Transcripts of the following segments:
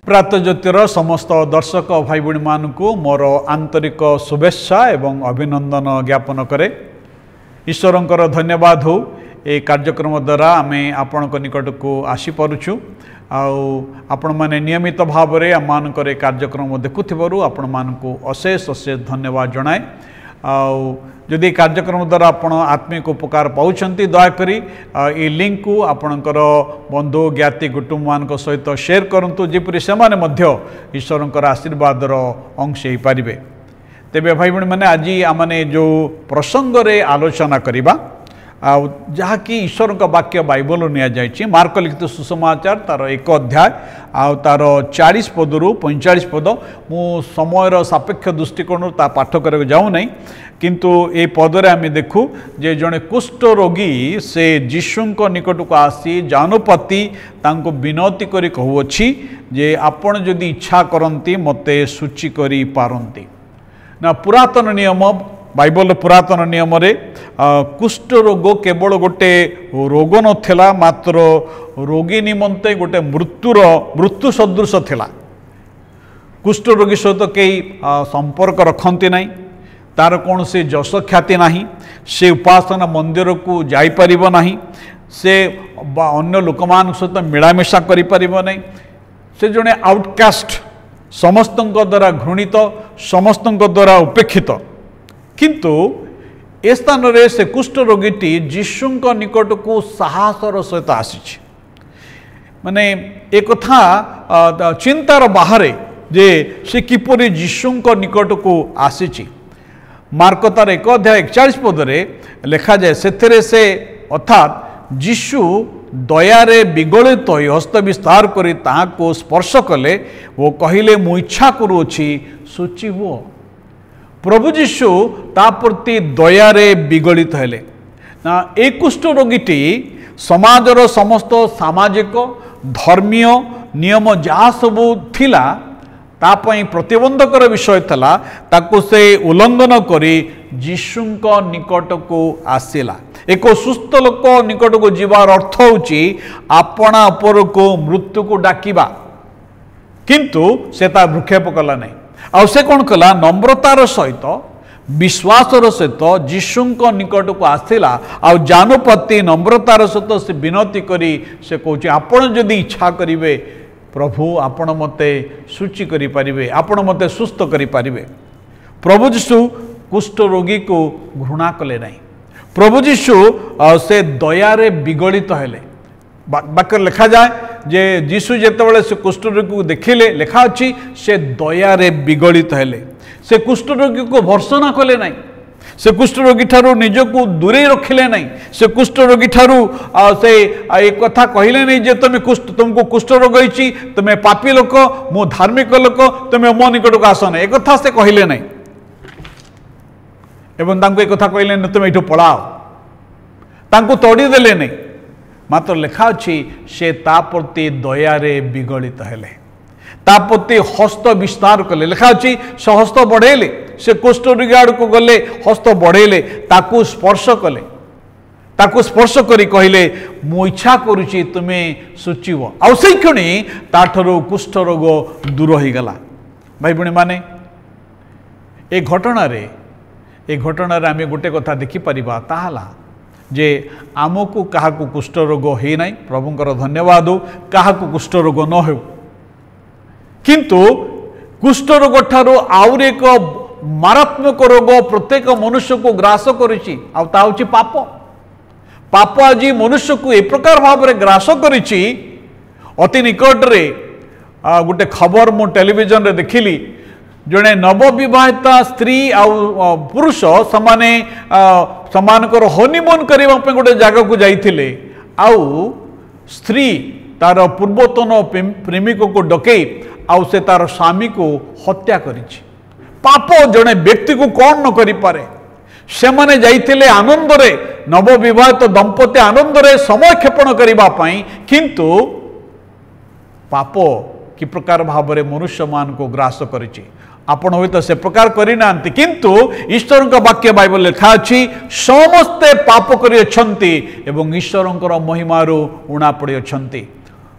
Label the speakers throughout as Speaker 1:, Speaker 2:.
Speaker 1: प्रात ज्योतिर समस्त दर्शक भाई भाई मानू मोर आंतरिक शुभेच्छा एवं अभिनंदन ज्ञापन करे। ईश्वरंकर धन्यवाद हो ए कार्यक्रम द्वारा आमे आपण निकट को आसी पारुछु आपण माने नियमित भाव में आम मानकर कार्यक्रम देखुथिबारु आपण मानकु अशेष अशेष धन्यवाद जनाए। जदि कार्यक्रम द्वारा आपण आत्मिक उपकार पाउछंती दयाकरी ये लिंक को आपणकर बंधु ज्ञाति कुटुंब मान सहित शेयर करंतु जेपरि सेमाने मध्य ईश्वरंकर आशीर्वादर अंश हो पारिबे। तेबे भाई भाई मैंने आज आमने जो प्रसंग रे आलोचना करिबा जहाँकि ईश्वर का वाक्य बाइबल निया जाइछि मार्क लिखित सुसमाचार तार 1 अध्याय तार 40 पदरु 45 पद मु समयर सापेक्ष दृष्टिकोण ता पाठ करके जाऊ नहीं किंतु ए पदरे आम देखू जे जड़े कुष्ठ रोगी से जीशुंक निकट को आसी जानुपति तांको विनती करी कहूछि जे आपण जदि इच्छा करंती मते सूची करी पारंती ना। पुरातन नियम बाइबल पुरातन नियम रे कुष्ठ रोग केवल गोटे रोग नथिला मात्र रोगी निमंते गोटे मृत्यु सदृश थिला। कुष्ठ रोगी सहित कई संपर्क रखती नहीं, तार कौन से जश ख्याति नहीं, से उपासना मंदिर को जाई परिबो नहीं, से अन्य लोक मान सहित मिलामिशा करि परिबो नहीं, से जने आउटकास्ट समस्त द्वारा घृणित समस्त द्वारा उपेक्षित। किंतु ए स्थान रे से कुष्ठ रोगीटी जीशुंक निकट को साहसर सहित आसी माने एक कथा चिंतार बाहरे जे से किपरि जीशुंक निकट को आसी। मार्क तार 1 अध्याय 41 पदरे लिखा जाए से अर्थात जीशु दयारे विगलित हस्त विस्तार करी ताको स्पर्श कले वो कहिले मु इच्छा करूछि सूची हुओ। प्रभु जीशु ता प्रति दयारे विगलित हेले ना। एक कुष्ठ रोगीटी समाजर समस्त सामाजिक धर्मीय नियम जहाँ सबू थिला तापई प्रतिबंधकर विषय थला ताको से उल्लंघन करी जीशुंक निकट को आसिला। एक सुस्थ लोक निकट को जीवार अर्थ होची आपना उपर को मृत्यु को डाकिबा, किंतु से ता भ्रुक्षेप कला नहीं। आ से कौन कला नम्रतार सहित विश्वासर सहित जीशुंक निकट को आसिला। आ जानुपति नम्रतार सहित से विनती करी से कहूँ आपण जदि इच्छा करिवे प्रभु आपण मते सूची करि परिबे, आपण मते सुस्थ करि परिबे। प्रभु जीशु कुष्ठ रोगी को घृणा कले नहीं। प्रभु जीशु से दयारे विगलित हेले। बाक्य लिखा जाए जे जीशु जेतेबेले से कुष्ठ रोगी को देखिले लिखा अछि से दयारे विगलित हेले। से कुष्ठ रोगी को भर्सना कले नहीं, से कुष्ठ रोगी ठारू निजको दूरे रखिले नहीं, से कुष्ठ रोगी ठारू से एक कथा कहले नहीं जे तुमको कुष्ठ रोग होइछि, तुमे पापी लोक मो धार्मिक लोक तुमे मो निकट को आस नहीं, एक कथा से कहले नहीं। एवं तांको एक कथा कहले नहीं तुमे एठो पळाओ, तांको तोड़ी देले नहीं, मात्र लिखा अछि से ता प्रति दयारे विगलित हेले, ता प्रति हस्त विस्तार कले। लिखा अछि से हस्त बढ़ेले, से कुष्ठ रोगी आड़ को गले हस्त बढ़ेले, ताकू स्पर्श कले, ताकू स्पर्श करी कहले मु इच्छा करूची तुमे सुचिव। आ से क्षणी ताठरो कुष्ठ रोग दूर हो गला। भाई भणी माने ए घटना रे आमे गोटे कथा देखि परिबा ताहला जे आमको काहाकू कुष्ठ रोग हे नाही, प्रभुंकर धन्यवाद हो काहाकू कुष्ठ रोग न हो, किंतु कुष्ठ रोग ठारो आउर एक मारात्मक रोग प्रत्येक मनुष्य को ग्रास करिछि आ ता होछि पाप। पाप आज मनुष्य को ए प्रकार भाव में ग्रास करिछि। अति निकट रे गोटे खबर मु टेलीविजन रे देखिली, जड़े नवविवाहिता स्त्री आ पुरुष समाने समानकर हनीमून करबा पे गोटे जगह को जाइथिले, आउ स्त्री तार पूर्वतन प्रेमिक को डकई आउ से तार स्वामी को हत्या करिछि। पाप जड़े व्यक्ति को कौन न करि पारे। से माने जाइथिले आनंद रे, नवविवाहित दंपति आनंद रे समय क्षेपण करबा पई, किंतु पाप कि प्रकार भाव में मनुष्य मान को ग्रास करिछि। आपण हुए तो से प्रकार करना, किंतु ईश्वर का वाक्य बाइबल लिखा अछि समस्ते पाप करी अछंती एवं ईश्वर महिमारू उणा पड़ी अछंती।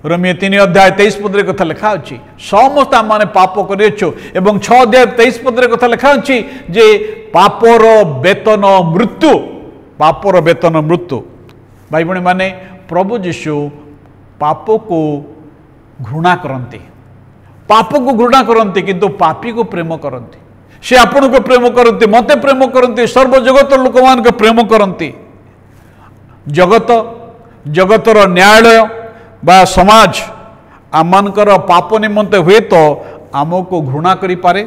Speaker 1: रोमियो 3 अध्याय 23 पद कथा लिखा अच्छी समस्त आम मैंने पाप करछु एवं 6 अध्याय 23 पद कथा लिखा अच्छी जे पापर वेतन मृत्यु पापर वेतन मृत्यु भाई भणी माने प्रभु यीशु पाप को घृणा करती पाप को घृणा करती किंतु पापी को प्रेम करती से आपण को प्रेम करती मते प्रेम करती सर्वजगत लोक मान प्रेम करती जगत जगतर न्यायालय बा समाज आमकर पाप निमंते हुए तो आमको घृणा करि पारे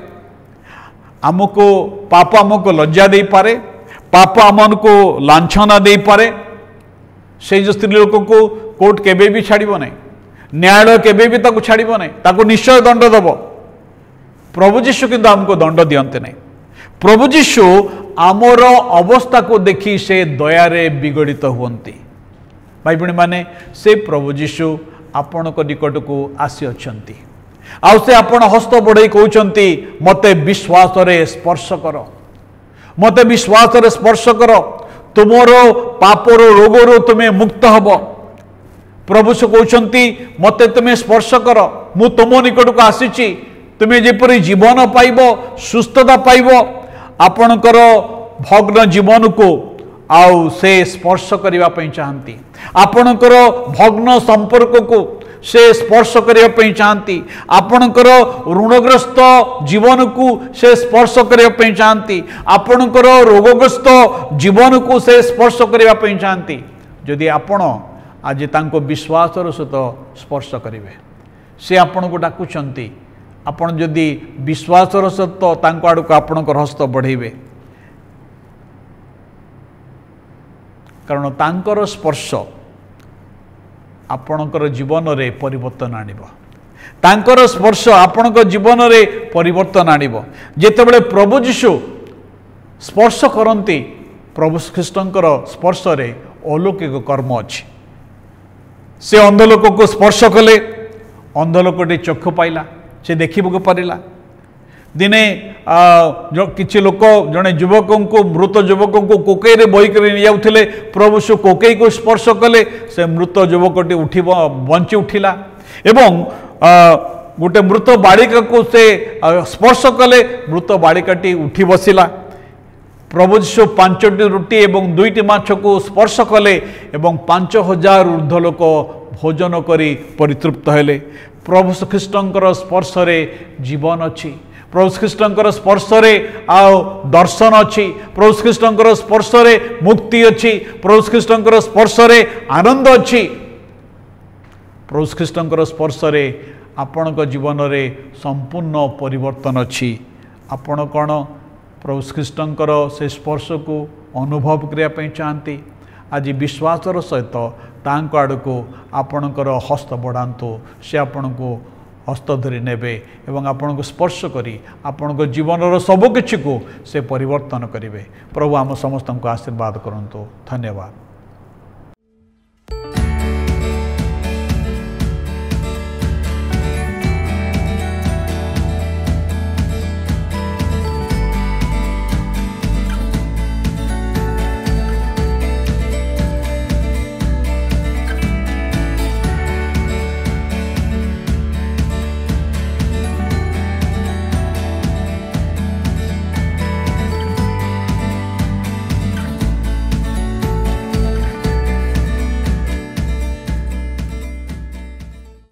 Speaker 1: आमको पाप आमको लज्जा दे पारे पाप आमको लांछना दे पारे से जो स्त्री लोक को कोर्ट केबे भी छाड़िबो नहीं न्यायालय केबे भी ताको छाड़िबो नहीं ताको निश्चय दंड दब प्रभु यीशु किंतु आमको दंड दियंते नहीं प्रभु यीशु आमर अवस्था को देखी से दयारे विगड़ित हुंती भाई भणी माने से प्रभु यीशु आपण को निकट को आसी अछंती आउ से आपण हस्त बढ़ई कहउचंती मते विश्वास रे स्पर्श कर मते विश्वास रे स्पर्श कर तुमरो पापर रोगरो तुम्हें मुक्त हब प्रभु से कहउचंती मते तुम्हें स्पर्श कर मु तुम निकट को आसीची तुम्हें जेपरि जीवन पाइबो सुस्थता पाइबो आपणकर भग्न जीवन को आउ से स्पर्श करिवा पई चाहंती आपणकर भग्न संपर्क को से स्पर्श करिवा पई चाहंती आपणकर ऋणग्रस्त जीवन को से स्पर्श करिवा पई चाहंती आपणकर रोगग्रस्त जीवन को से स्पर्श करिवा पई चाहंती यदि आपण आज तांको विश्वासर सहित स्पर्श करिवे से आपण को डाकुचंती आपण जदि विश्वासर सहित तांको आड़ को आपणकर हस्त बढ़ेबे कारण तांकर स्पर्श आपणकर जीवन रे परिवर्तन आनिबो तांकर स्पर्श आपणकर जीवन रे परिवर्तन आनिबो जेतेबेले प्रभु यीशु स्पर्श करंती प्रभु ख्रीष्टंकर स्पर्श रे अलौकिक कर्म अछि से अंध लोक को स्पर्श कले अंध लोकटी चक्षु पाइला से देखिबो पारिला दिने जो किछि लोक जड़े युवक को मृत युवक को कोकई बहिक जाऊे प्रभु से कोकई को स्पर्श कले से मृत युवकटी उठी बंची उठिला एवं गोटे मृत बालिका को से स्पर्श कले मृत बालिकाटी उठी बसिला प्रभु यीशु 5टी रुटी एवं 2टी माछ को स्पर्श कले एवं 5000 ऊर्ध्व लोक भोजन करी परितृप्त हेले प्रभु ख्रीष्टंकर स्पर्श रे जीवन अछि प्रभु ख्रीष्टंकर स्पर्श रे आओ दर्शन अच्छी प्रभु ख्रीष्टंकर स्पर्श रे मुक्ति अच्छी प्रभु ख्रीष्टंकर स्पर्श रे आनंद अच्छी प्रभु ख्रीष्टंकर स्पर्श रे आपण जीवन रे संपूर्ण परिवर्तन अच्छी आपण कौन प्रभु ख्रीष्टंकर से स्पर्श को अनुभव करने चाहती आज विश्वासर सहित तांको आड़ को आपणकर हस्त बढ़ातु से आपण को हस्त धरी नेबे एवं आपण को स्पर्श करी आपण को जीवन सबकिछि को से परिवर्तन करेंगे प्रभु आम समस्त को आशीर्वाद करंतु धन्यवाद।